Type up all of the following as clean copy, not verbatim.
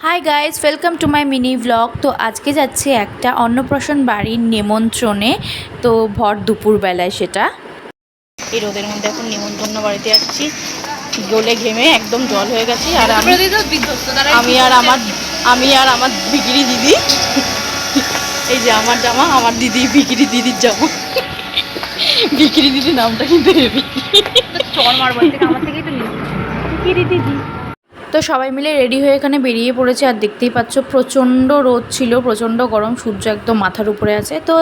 Hi guys, welcome to my mini blog. তো আজকে যাচ্ছি একটা অন্নপ্রাশন বাড়ির নিমন্ত্রণে। তো ভর দুপুরবেলায় সেটা এই রোদের মধ্যে এখন নিমন্ত্রণ বাড়িতে যাচ্ছি। গলে ঘেমে একদম জল হয়ে গেছি। আর আমি আর আমার বিক্রি দিদি, এই যে আমার জামা, আমার দিদি বিক্রি দিদির জামা। বিক্রি দিদির নামটা কিন্তু হেবি। চর মারবো আমার থেকেই তো বিক্রি দিদি। তো সবাই মিলে রেডি হয়ে এখানে বেরিয়ে পড়েছে। আর দেখতেই পাচ্ছ প্রচণ্ড রোদ ছিল, প্রচণ্ড গরম, সূর্য একদম মাথার উপরে আছে। তো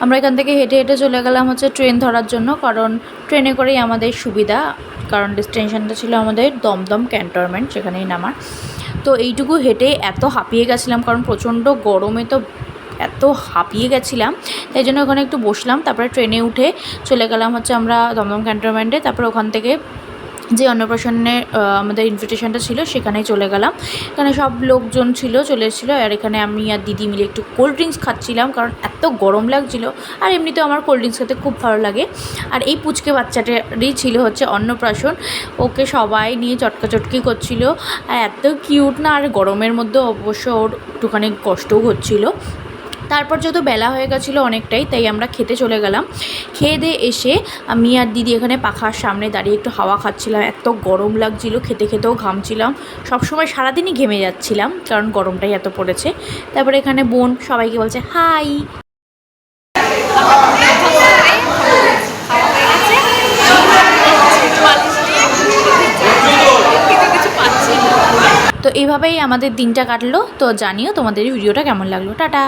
আমরা এখান থেকে হেঁটে হেঁটে চলে গেলাম হচ্ছে ট্রেন ধরার জন্য, কারণ ট্রেনে করেই আমাদের সুবিধা। কারণ ডেস্টিনেশনটা ছিল আমাদের দমদম ক্যান্টনমেন্ট, সেখানেই নামার। তো এইটুকু হেঁটে এত হাঁপিয়ে গেছিলাম, কারণ প্রচণ্ড গরমে তো এত হাঁপিয়ে গেছিলাম, তাই জন্য ওখানে একটু বসলাম। তারপরে ট্রেনে উঠে চলে গেলাম হচ্ছে আমরা দমদম ক্যান্টনমেন্টে। তারপরে ওখান থেকে যে অন্নপ্রাশনের আমাদের ইনভিটেশনটা ছিল সেখানেই চলে গেলাম। এখানে সব লোকজন ছিল, চলে এসেছিলো। আর এখানে আমি আর দিদি মিলে একটু কোল্ড ড্রিঙ্কস খাচ্ছিলাম, কারণ এত গরম লাগছিলো। আর এমনিতেও আমার কোল্ড ড্রিঙ্কস খেতে খুব ভালো লাগে। আর এই পুচকে বাচ্চাটারই ছিল হচ্ছে অন্নপ্রাশন, ওকে সবাই নিয়ে চটকাচটকি করছিল। আর এত কিউট না, আর গরমের মধ্যে অবশ্য ওর একটুখানি কষ্টও হচ্ছিলো। তারপর যত বেলা হয়ে গেছিলো অনেকটাই, তাই আমরা খেতে চলে গেলাম। খেয়ে দিয়ে এসে আমি আর দিদি এখানে পাখার সামনে দাঁড়িয়ে একটু হাওয়া খাচ্ছিলাম। এত গরম লাগছিলো, খেতে খেতেও ঘামছিলাম। সবসময় সারাদিনই ঘেমে যাচ্ছিলাম, কারণ গরমটাই এত পড়েছে। তারপরে এখানে বোন সবাইকে বলছে হাই। তো এইভাবেই আমাদের দিনটা কাটলো। তো জানিও তোমাদের ভিডিওটা কেমন লাগলো। টাটা।